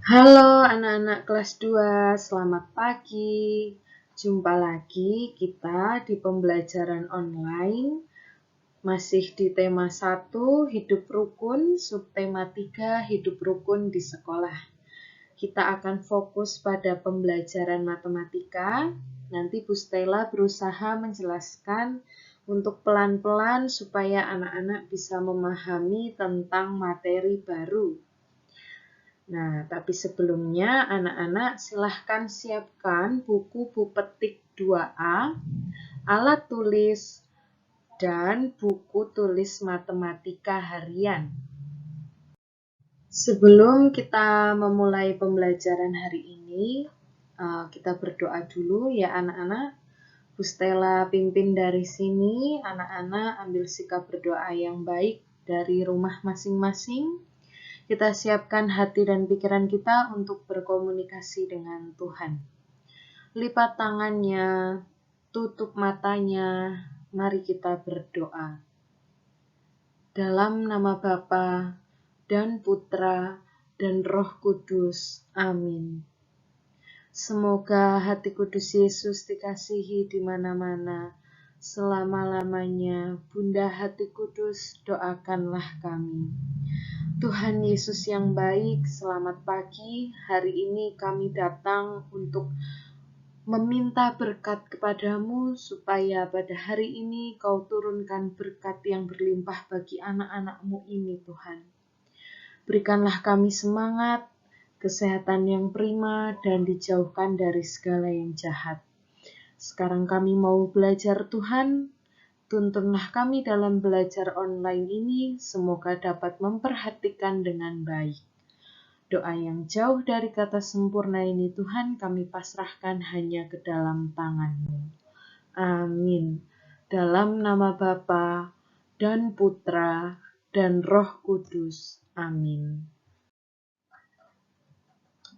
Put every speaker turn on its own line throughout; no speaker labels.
Halo anak-anak kelas 2, selamat pagi. Jumpa lagi kita di pembelajaran online. Masih di tema 1, hidup rukun, subtema 3, hidup rukun di sekolah. Kita akan fokus pada pembelajaran matematika. Nanti Bu Stella berusaha menjelaskan untuk pelan-pelan supaya anak-anak bisa memahami tentang materi baru. Nah, tapi sebelumnya anak-anak silahkan siapkan buku petik 2A, alat tulis, dan buku tulis matematika harian. Sebelum kita memulai pembelajaran hari ini, kita berdoa dulu ya anak-anak. Bu Stella pimpin dari sini, anak-anak ambil sikap berdoa yang baik dari rumah masing-masing. Kita siapkan hati dan pikiran kita untuk berkomunikasi dengan Tuhan. Lipat tangannya, tutup matanya, mari kita berdoa. Dalam nama Bapa dan Putra dan Roh Kudus. Amin. Semoga hati kudus Yesus dikasihi di mana-mana. Selama-lamanya, Bunda Hati Kudus, doakanlah kami. Tuhan Yesus yang baik, selamat pagi. Hari ini kami datang untuk meminta berkat kepadamu supaya pada hari ini kau turunkan berkat yang berlimpah bagi anak-anak-mu ini Tuhan. Berikanlah kami semangat, kesehatan yang prima, dan dijauhkan dari segala yang jahat. Sekarang kami mau belajar Tuhan. Tuntunlah kami dalam belajar online ini, semoga dapat memperhatikan dengan baik. Doa yang jauh dari kata sempurna ini Tuhan kami pasrahkan hanya ke dalam tangan-Mu. Amin. Dalam nama Bapa dan Putra dan Roh Kudus. Amin.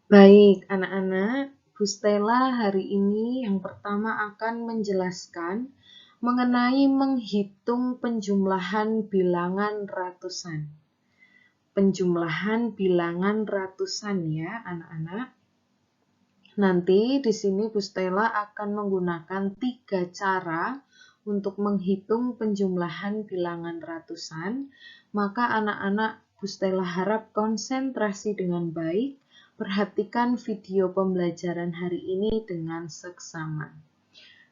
Baik anak-anak, Bu Stella hari ini yang pertama akan menjelaskan mengenai menghitung penjumlahan bilangan ratusan. Penjumlahan bilangan ratusan ya anak-anak. Nanti di sini Bu Stella akan menggunakan 3 cara untuk menghitung penjumlahan bilangan ratusan. Maka anak-anak Bu Stella harap konsentrasi dengan baik. Perhatikan video pembelajaran hari ini dengan seksama.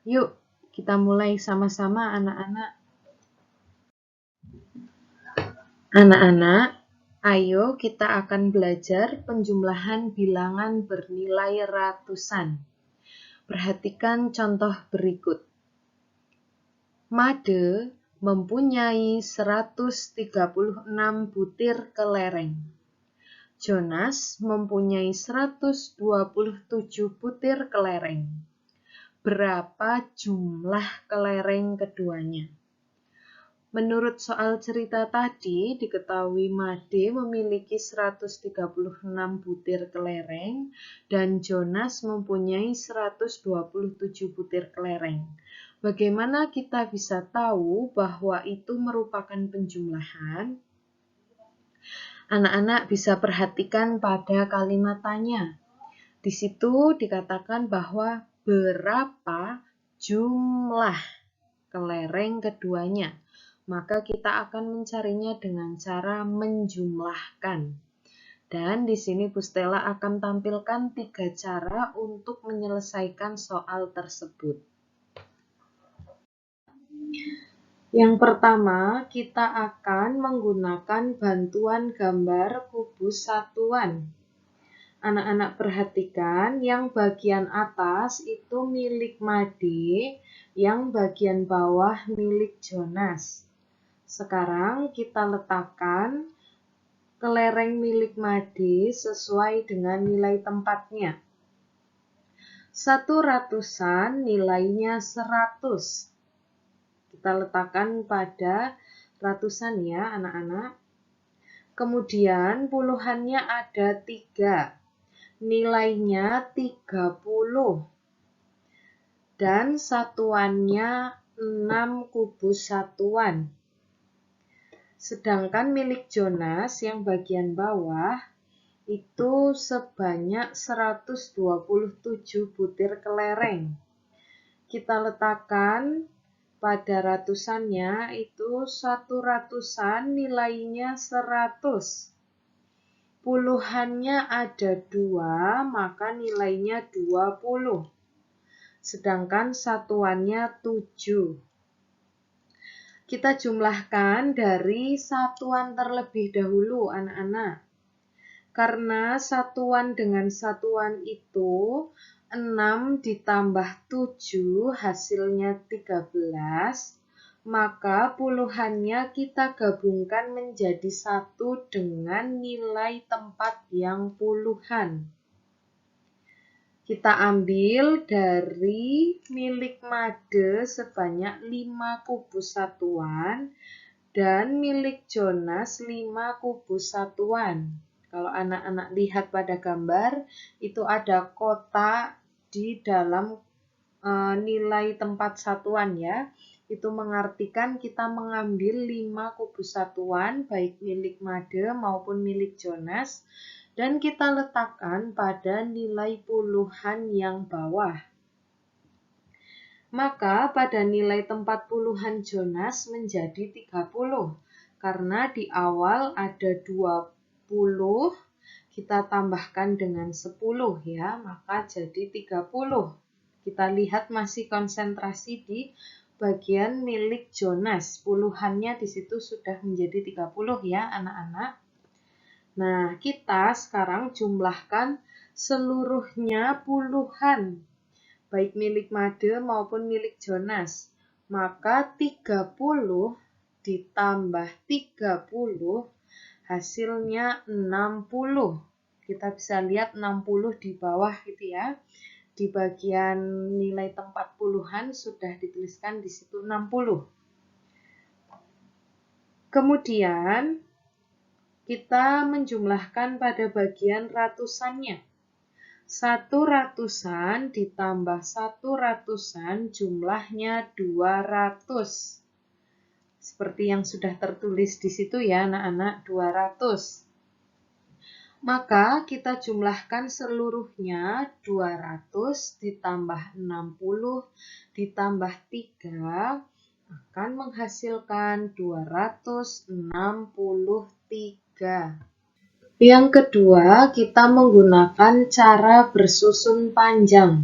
Yuk, kita mulai sama-sama anak-anak. Anak-anak, ayo kita akan belajar penjumlahan bilangan bernilai ratusan. Perhatikan contoh berikut. Made mempunyai 136 butir kelereng. Jonas mempunyai 127 butir kelereng. Berapa jumlah kelereng keduanya? Menurut soal cerita tadi, diketahui Made memiliki 136 butir kelereng dan Jonas mempunyai 127 butir kelereng. Bagaimana kita bisa tahu bahwa itu merupakan penjumlahan? Anak-anak bisa perhatikan pada kalimat tanya. Di situ dikatakan bahwa berapa jumlah kelereng keduanya. Maka kita akan mencarinya dengan cara menjumlahkan. Dan di sini Bu Stella akan tampilkan 3 cara untuk menyelesaikan soal tersebut. Yang pertama, kita akan menggunakan bantuan gambar kubus satuan. Anak-anak perhatikan, yang bagian atas itu milik Made, yang bagian bawah milik Jonas. Sekarang kita letakkan kelereng milik Made sesuai dengan nilai tempatnya. 100-an nilainya 100. Kita letakkan pada ratusan ya anak-anak. Kemudian puluhannya ada 3. Nilainya 30. Dan satuannya 6 kubus satuan. Sedangkan milik Jonas yang bagian bawah itu sebanyak 127 butir kelereng. Kita letakkan pada ratusannya, itu 1 ratusan nilainya 100. Puluhannya ada 2, maka nilainya 20. Sedangkan satuannya 7. Kita jumlahkan dari satuan terlebih dahulu, anak-anak. Karena satuan dengan satuan itu 6 ditambah 7 hasilnya 13, maka puluhannya kita gabungkan menjadi 1 dengan nilai tempat yang puluhan. Kita ambil dari milik Made sebanyak 5 kubus satuan dan milik Jonas 5 kubus satuan. Kalau anak-anak lihat pada gambar, itu ada kotak di dalam nilai tempat satuan ya. Itu mengartikan kita mengambil 5 kubus satuan, baik milik Made maupun milik Jonas, dan kita letakkan pada nilai puluhan yang bawah. Maka pada nilai tempat puluhan Jonas menjadi 30. Karena di awal ada 20, kita tambahkan dengan 10 ya, maka jadi 30. Kita lihat masih konsentrasi di bagian milik Jonas. Puluhannya di situ sudah menjadi 30 ya anak-anak. Nah, kita sekarang jumlahkan seluruhnya puluhan, baik milik Made maupun milik Jonas. Maka 30 ditambah 30 hasilnya 60. Kita bisa lihat 60 di bawah gitu ya. Di bagian nilai tempat puluhan sudah dituliskan di situ 60. Kemudian kita menjumlahkan pada bagian ratusannya. 1 ratusan ditambah 1 ratusan jumlahnya 200. Seperti yang sudah tertulis di situ ya anak-anak, 200. Maka kita jumlahkan seluruhnya 200 ditambah 60 ditambah 3 akan menghasilkan 263. Yang kedua, kita menggunakan cara bersusun panjang.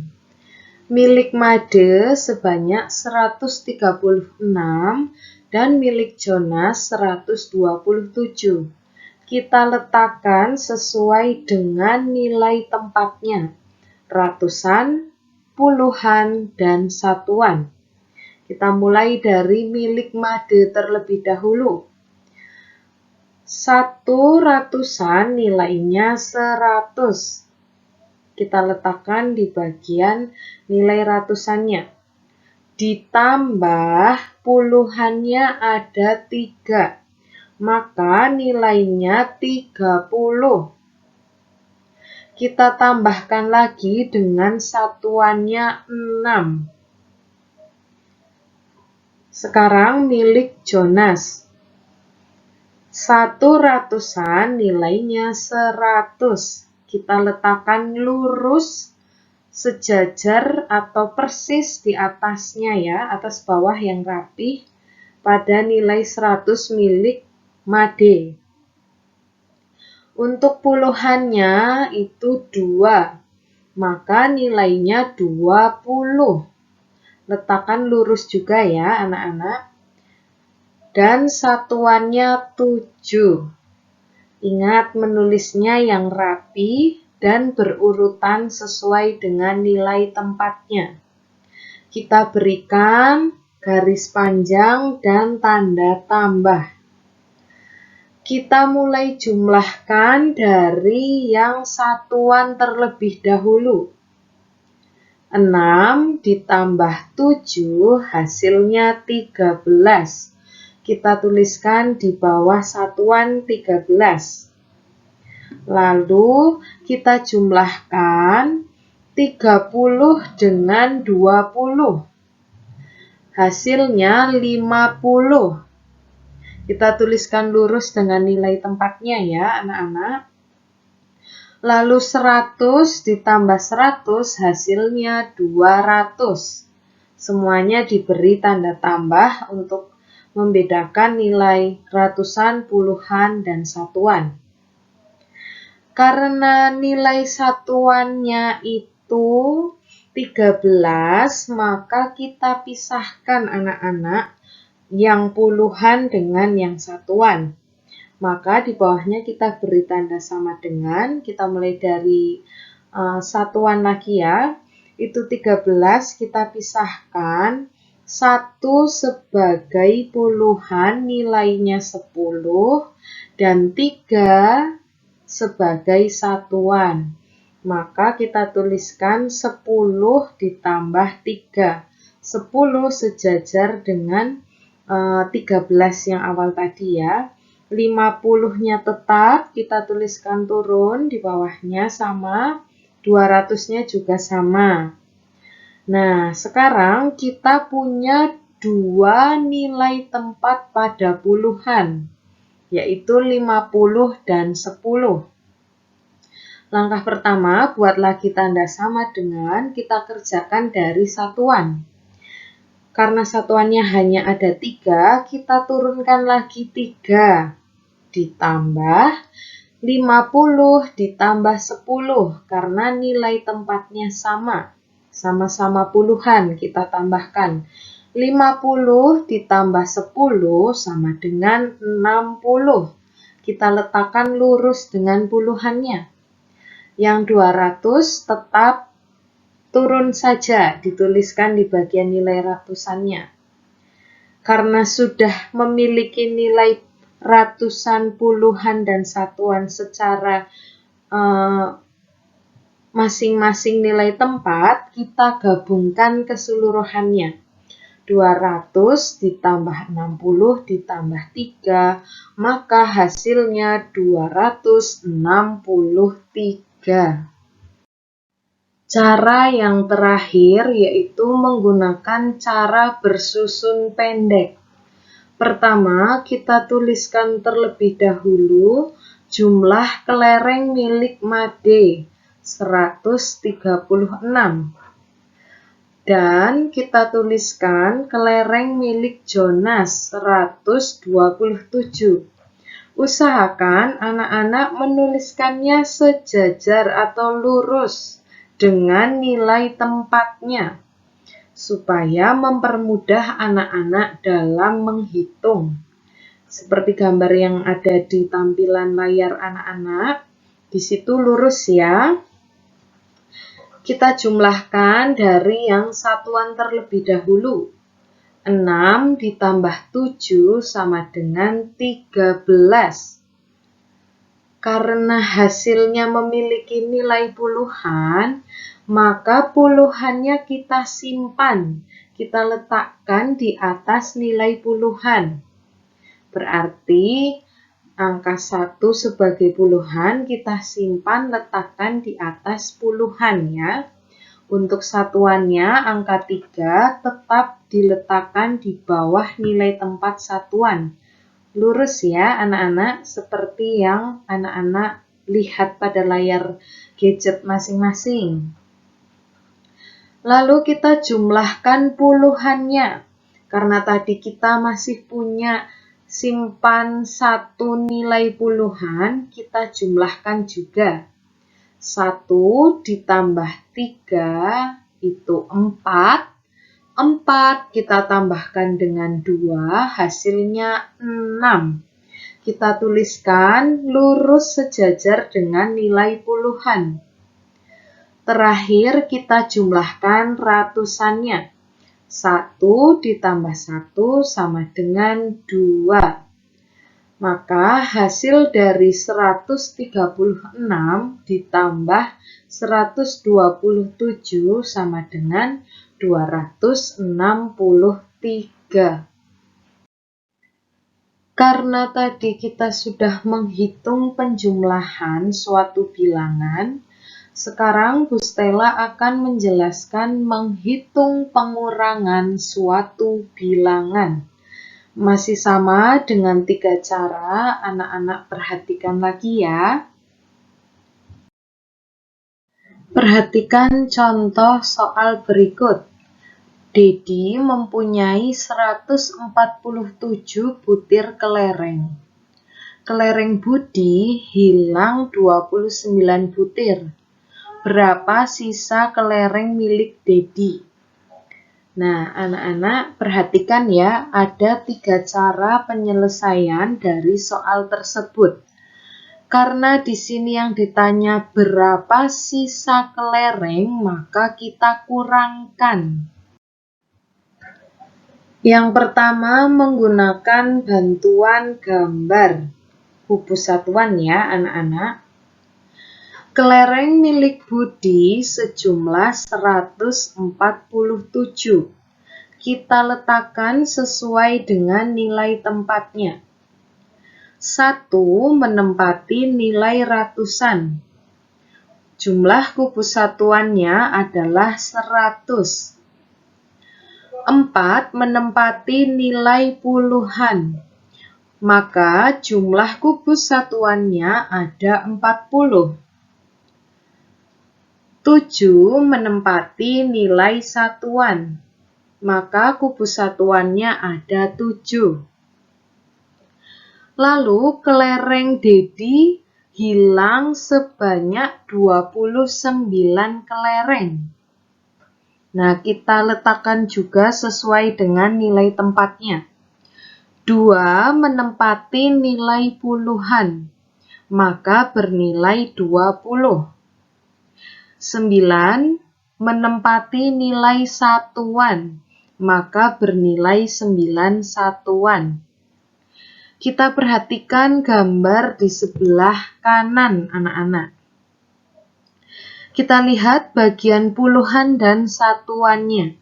Milik Made sebanyak 136 dan milik Jonas 127. Kita letakkan sesuai dengan nilai tempatnya, ratusan, puluhan, dan satuan. Kita mulai dari milik Made terlebih dahulu. 1 ratusan nilainya 100. Kita letakkan di bagian nilai ratusannya. Ditambah puluhannya ada 3, maka nilainya 30. Kita tambahkan lagi dengan satuannya 6. Sekarang milik Jonas. 1 ratusan nilainya 100. Kita letakkan lurus sejajar atau persis di atasnya ya, atas bawah yang rapih pada nilai 100 milik Made. Untuk puluhannya itu 2, maka nilainya 20. Letakkan lurus juga ya anak-anak. Dan satuannya 7. Ingat menulisnya yang rapi dan berurutan sesuai dengan nilai tempatnya. Kita berikan garis panjang dan tanda tambah. Kita mulai jumlahkan dari yang satuan terlebih dahulu. 6 ditambah 7 hasilnya 13. Kita tuliskan di bawah satuan 13. Lalu kita jumlahkan 30 dengan 20. Hasilnya 50. Kita tuliskan lurus dengan nilai tempatnya ya anak-anak. Lalu 100 ditambah 100 hasilnya 200. Semuanya diberi tanda tambah untuk membedakan nilai ratusan, puluhan, dan satuan. Karena nilai satuannya itu 13, maka kita pisahkan anak-anak yang puluhan dengan yang satuan. Maka di bawahnya kita beri tanda sama dengan, kita mulai dari satuan lagi ya, itu 13 kita pisahkan, 1 sebagai puluhan nilainya 10, dan 3 sebagai satuan. Maka kita tuliskan 10 ditambah 3. 10 sejajar dengan 13 yang awal tadi ya. 50-nya tetap kita tuliskan turun di bawahnya sama, 200-nya juga sama. Nah, sekarang kita punya dua nilai tempat pada puluhan, yaitu 50 dan 10. Langkah pertama, buat lagi tanda sama dengan, kita kerjakan dari satuan. Karena satuannya hanya ada 3, kita turunkan lagi 3. Ditambah 50 ditambah 10 karena nilai tempatnya sama. Sama-sama puluhan kita tambahkan. 50 ditambah 10 sama dengan 60. Kita letakkan lurus dengan puluhannya. Yang 200 tetap turun saja, dituliskan di bagian nilai ratusannya. Karena sudah memiliki nilai ratusan, puluhan, dan satuan secara masing-masing nilai tempat, kita gabungkan keseluruhannya. 200 ditambah 60 ditambah 3, maka hasilnya 263. Cara yang terakhir yaitu menggunakan cara bersusun pendek. Pertama, kita tuliskan terlebih dahulu jumlah kelereng milik Made, 136. Dan kita tuliskan kelereng milik Jonas, 127. Usahakan anak-anak menuliskannya sejajar atau lurus dengan nilai tempatnya, supaya mempermudah anak-anak dalam menghitung. Seperti gambar yang ada di tampilan layar anak-anak, di situ lurus ya. Kita jumlahkan dari yang satuan terlebih dahulu. 6 ditambah 7 sama dengan 13. Karena hasilnya memiliki nilai puluhan, maka puluhannya kita simpan. Kita letakkan di atas nilai puluhan. Berarti angka 1 sebagai puluhan kita simpan, letakkan di atas puluhan ya. Untuk satuannya angka 3 tetap diletakkan di bawah nilai tempat satuan. Lurus ya anak-anak, seperti yang anak-anak lihat pada layar gadget masing-masing. Lalu kita jumlahkan puluhannya. Karena tadi kita masih punya simpan satu nilai puluhan, kita jumlahkan juga. 1 ditambah 3 itu 4. 4 kita tambahkan dengan 2, hasilnya 6. Kita tuliskan lurus sejajar dengan nilai puluhan. Terakhir kita jumlahkan ratusannya. 1 ditambah 1 sama dengan 2. Maka hasil dari 136 ditambah 127 sama dengan 263. Karena tadi kita sudah menghitung penjumlahan suatu bilangan, sekarang Bu Stella akan menjelaskan menghitung pengurangan suatu bilangan. Masih sama dengan 3 cara, anak-anak perhatikan lagi ya. Perhatikan contoh soal berikut. Dedi mempunyai 147 butir kelereng. Kelereng Budi hilang 29 butir. Berapa sisa kelereng milik Dedi? Nah, anak-anak perhatikan ya, ada 3 cara penyelesaian dari soal tersebut. Karena di sini yang ditanya berapa sisa kelereng, maka kita kurangkan. Yang pertama menggunakan bantuan gambar. Hubus satuan ya anak-anak. Kelereng milik Budi sejumlah 147. Kita letakkan sesuai dengan nilai tempatnya. 1 menempati nilai ratusan. Jumlah kubus satuannya adalah 100. 4 menempati nilai puluhan. Maka jumlah kubus satuannya ada 40. 7 menempati nilai satuan. Maka kubus satuannya ada 7. Lalu kelereng Dedi hilang sebanyak 29 kelereng. Nah, kita letakkan juga sesuai dengan nilai tempatnya. 2 menempati nilai puluhan, maka bernilai 20. 9 menempati nilai satuan, maka bernilai 9 satuan. Kita perhatikan gambar di sebelah kanan, anak-anak. Kita lihat bagian puluhan dan satuannya.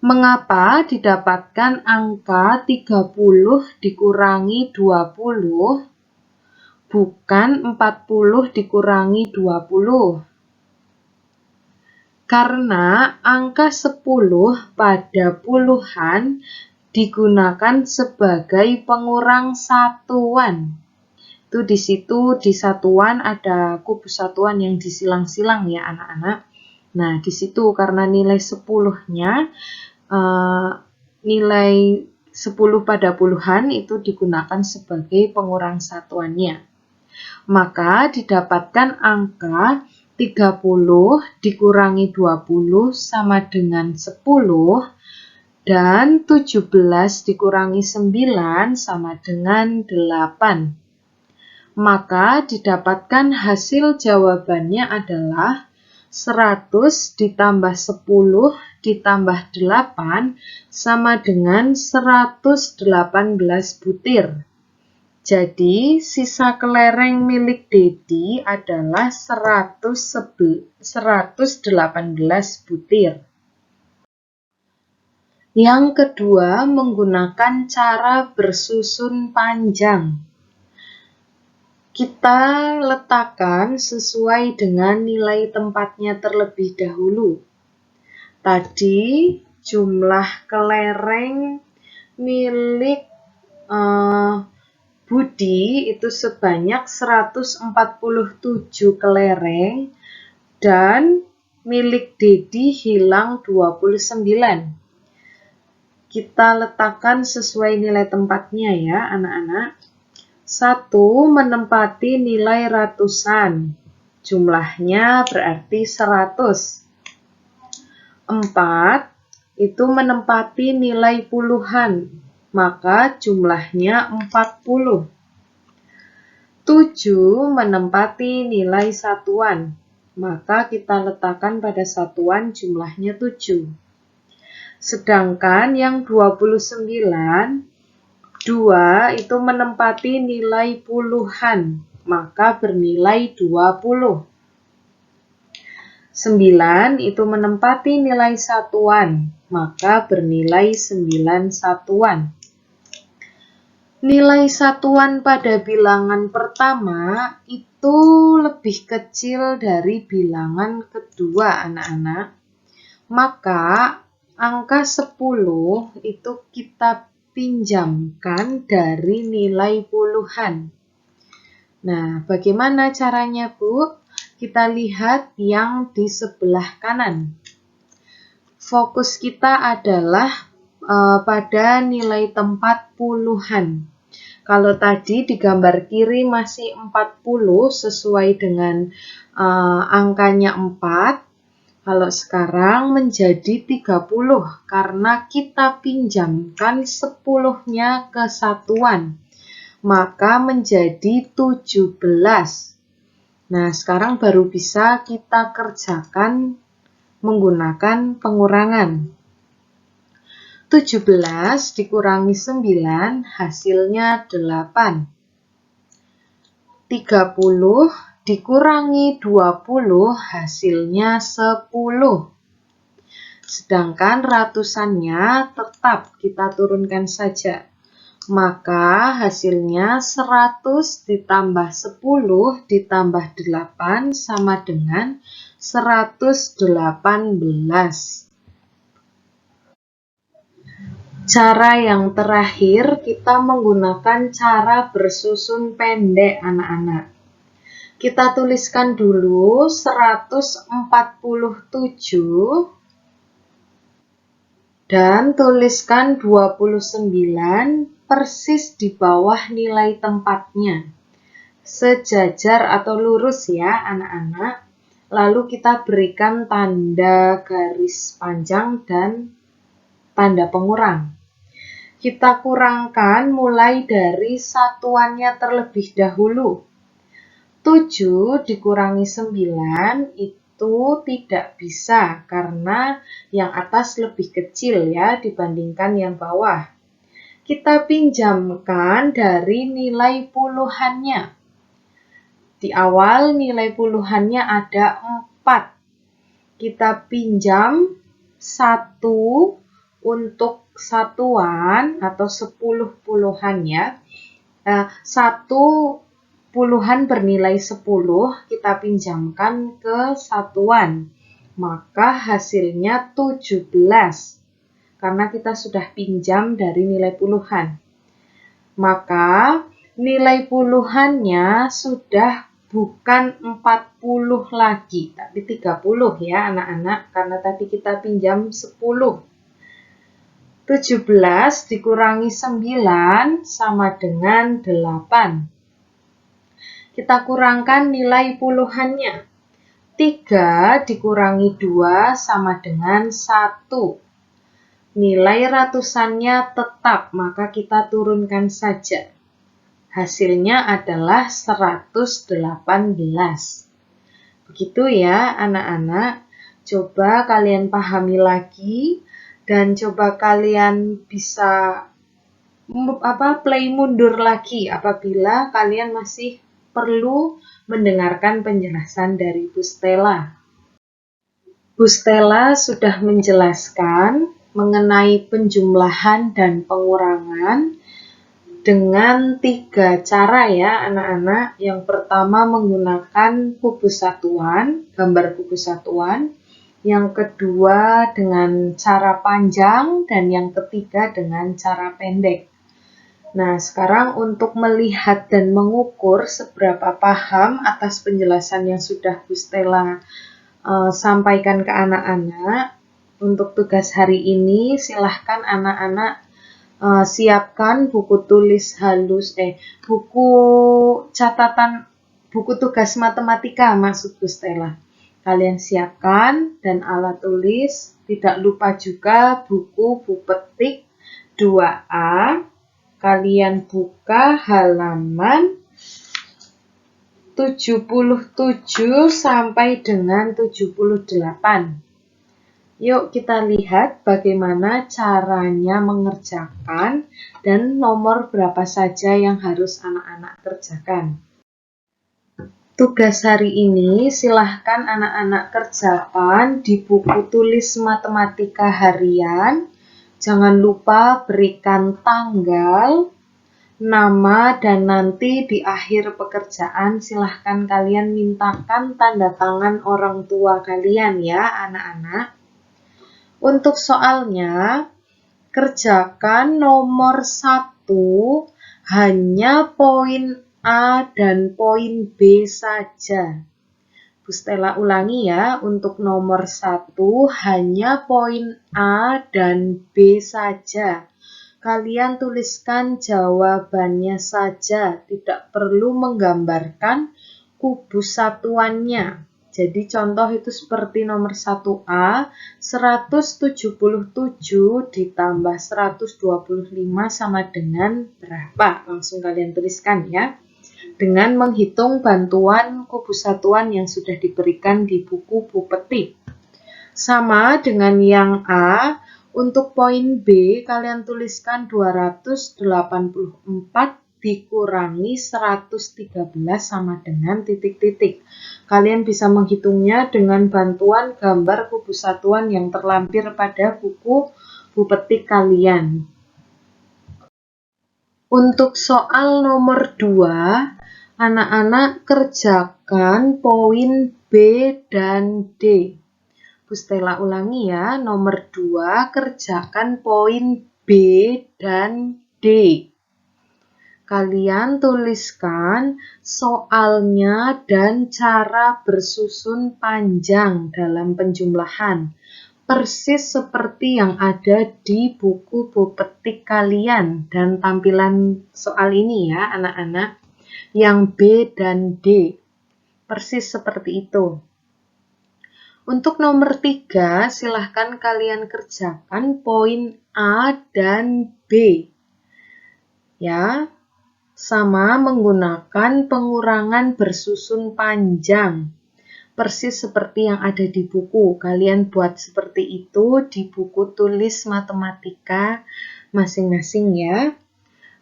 Mengapa didapatkan angka 30 dikurangi 20, bukan 40 dikurangi 20? Karena angka 10 pada puluhan digunakan sebagai pengurang satuan. Itu di situ di satuan ada kubus satuan yang disilang-silang ya anak-anak. Nah, di situ karena nilai 10-nya nilai 10 pada puluhan itu digunakan sebagai pengurang satuannya. Maka didapatkan angka 30 dikurangi 20 sama dengan 10. Dan 17 dikurangi 9 sama dengan 8. Maka didapatkan hasil jawabannya adalah 100 ditambah 10 ditambah 8 sama dengan 118 butir. Jadi sisa kelereng milik Dedi adalah 118 butir. Yang kedua, menggunakan cara bersusun panjang. Kita letakkan sesuai dengan nilai tempatnya terlebih dahulu. Tadi jumlah kelereng milik Budi itu sebanyak 147 kelereng dan milik Dedi hilang 29. Kita letakkan sesuai nilai tempatnya ya anak-anak. 1 menempati nilai ratusan. Jumlahnya berarti 100. 4 itu menempati nilai puluhan. Maka jumlahnya 40. 7 menempati nilai satuan. Maka kita letakkan pada satuan jumlahnya 7. Sedangkan yang 29, 2 itu menempati nilai puluhan, maka bernilai 20. 9 itu menempati nilai satuan, maka bernilai 9 satuan. Nilai satuan pada bilangan pertama itu lebih kecil dari bilangan kedua, anak-anak. Maka angka 10 itu kita pinjamkan dari nilai puluhan. Nah, bagaimana caranya, Bu? Kita lihat yang di sebelah kanan. Fokus kita adalah pada nilai tempat puluhan. Kalau tadi di gambar kiri masih 40 sesuai dengan angkanya 4. Kalau sekarang menjadi 30 karena kita pinjamkan 10-nya ke satuan. Maka menjadi 17. Nah, sekarang baru bisa kita kerjakan menggunakan pengurangan. 17 dikurangi 9 hasilnya 8. 30 dikurangi 20 hasilnya 10. Sedangkan ratusannya tetap kita turunkan saja. Maka hasilnya 100 ditambah 10 ditambah 8 sama dengan 118. Cara yang terakhir, kita menggunakan cara bersusun pendek, anak-anak. Kita tuliskan dulu 147 dan tuliskan 29 persis di bawah nilai tempatnya. Sejajar atau lurus ya, anak-anak. Lalu kita berikan tanda garis panjang dan tanda pengurang. Kita kurangkan mulai dari satuannya terlebih dahulu. 7 dikurangi 9 itu tidak bisa karena yang atas lebih kecil ya dibandingkan yang bawah. Kita pinjamkan dari nilai puluhannya. Di awal nilai puluhannya ada 4. Kita pinjam 1 untuk satuan atau 10 puluhan ya. 1 puluhan bernilai 10 kita pinjamkan ke satuan. Maka hasilnya 17. Karena kita sudah pinjam dari nilai puluhan. Maka nilai puluhannya sudah bukan 40 lagi, tapi 30 ya anak-anak, karena tadi kita pinjam 10. 17 dikurangi 9 sama dengan 8. Kita kurangkan nilai puluhannya. 3 dikurangi 2 sama dengan 1. Nilai ratusannya tetap, maka kita turunkan saja. Hasilnya adalah 118. Begitu ya anak-anak. Coba kalian pahami lagi dan coba kalian bisa play mundur lagi apabila kalian masih perlu mendengarkan penjelasan dari Bu Stella. Bu Stella sudah menjelaskan mengenai penjumlahan dan pengurangan dengan 3 cara ya anak-anak. Yang pertama menggunakan kubus satuan, gambar kubus satuan. Yang kedua dengan cara panjang dan yang ketiga dengan cara pendek. Nah, sekarang untuk melihat dan mengukur seberapa paham atas penjelasan yang sudah Bu Stella sampaikan ke anak-anak, untuk tugas hari ini silahkan anak-anak siapkan buku tulis halus, buku catatan, buku tugas matematika maksud Bu Stella. Kalian siapkan dan alat tulis, tidak lupa juga buku petik 2A. Kalian buka halaman 77 sampai dengan 78. Yuk kita lihat bagaimana caranya mengerjakan dan nomor berapa saja yang harus anak-anak kerjakan. Tugas hari ini silahkan anak-anak kerjakan di buku tulis matematika harian. Jangan lupa berikan tanggal, nama, dan nanti di akhir pekerjaan silahkan kalian mintakan tanda tangan orang tua kalian ya anak-anak. Untuk soalnya, kerjakan nomor 1 hanya poin A dan poin B saja. Bu Stella ulangi ya, untuk nomor 1 hanya poin A dan B saja. Kalian tuliskan jawabannya saja, tidak perlu menggambarkan kubus satuannya. Jadi contoh itu seperti nomor 1A, 177 ditambah 125 sama dengan berapa? Langsung kalian tuliskan ya. Dengan menghitung bantuan kubus satuan yang sudah diberikan di buku Bu Petik. Sama dengan yang A, untuk poin B kalian tuliskan 284 dikurangi 113 sama dengan titik-titik. Kalian bisa menghitungnya dengan bantuan gambar kubus satuan yang terlampir pada buku Bu Petik kalian. Untuk soal nomor 2, anak-anak kerjakan poin B dan D. Bu Stella ulangi ya, nomor 2 kerjakan poin B dan D. Kalian tuliskan soalnya dan cara bersusun panjang dalam penjumlahan. Persis seperti yang ada di buku Bu Petik kalian dan tampilan soal ini ya anak-anak. Yang B dan D. Persis seperti itu. Untuk nomor 3, silahkan kalian kerjakan poin A dan B. Ya, sama menggunakan pengurangan bersusun panjang. Persis seperti yang ada di buku. Kalian buat seperti itu di buku tulis matematika masing-masing ya.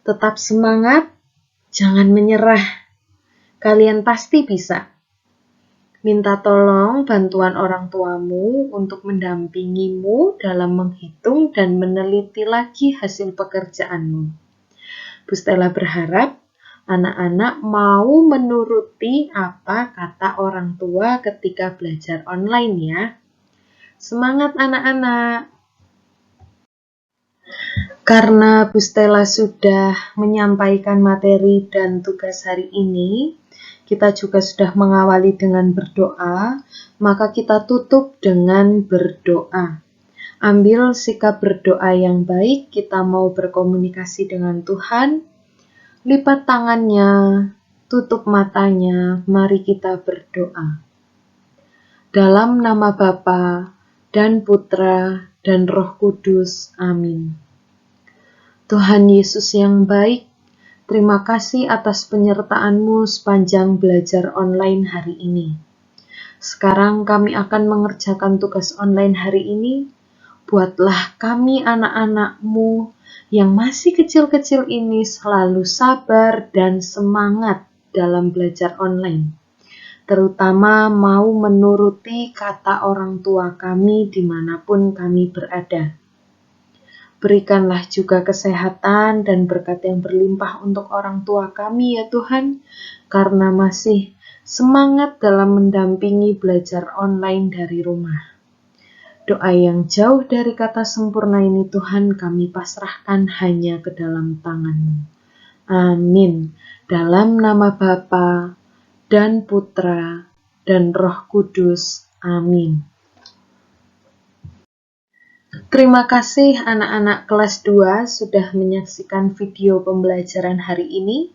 Tetap semangat, jangan menyerah. Kalian pasti bisa. Minta tolong bantuan orang tuamu untuk mendampingimu dalam menghitung dan meneliti lagi hasil pekerjaanmu. Bu Stella berharap anak-anak mau menuruti apa kata orang tua ketika belajar online ya. Semangat anak-anak! Karena Bu Stella sudah menyampaikan materi dan tugas hari ini, kita juga sudah mengawali dengan berdoa, maka kita tutup dengan berdoa. Ambil sikap berdoa yang baik, kita mau berkomunikasi dengan Tuhan. Lipat tangannya, tutup matanya, mari kita berdoa. Dalam nama Bapa dan Putra dan Roh Kudus, amin. Tuhan Yesus yang baik, terima kasih atas penyertaan-Mu sepanjang belajar online hari ini. Sekarang kami akan mengerjakan tugas online hari ini. Buatlah kami anak-anak-Mu yang masih kecil-kecil ini selalu sabar dan semangat dalam belajar online. Terutama mau menuruti kata orang tua kami dimanapun kami berada. Berikanlah juga kesehatan dan berkat yang berlimpah untuk orang tua kami ya Tuhan, karena masih semangat dalam mendampingi belajar online dari rumah. Doa yang jauh dari kata sempurna ini Tuhan kami pasrahkan hanya ke dalam tangan-Mu. Amin. Dalam nama Bapa dan Putra dan Roh Kudus. Amin. Terima kasih anak-anak kelas 2 sudah menyaksikan video pembelajaran hari ini.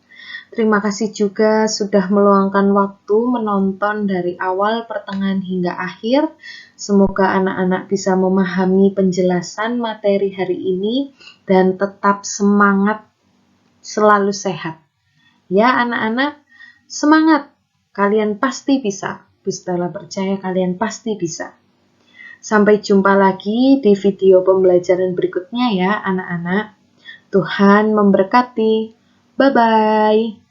Terima kasih juga sudah meluangkan waktu menonton dari awal, pertengahan hingga akhir. Semoga anak-anak bisa memahami penjelasan materi hari ini dan tetap semangat, selalu sehat. Ya anak-anak, semangat! Kalian pasti bisa. Bu Stella percaya kalian pasti bisa. Sampai jumpa lagi di video pembelajaran berikutnya ya anak-anak. Tuhan memberkati. Bye-bye.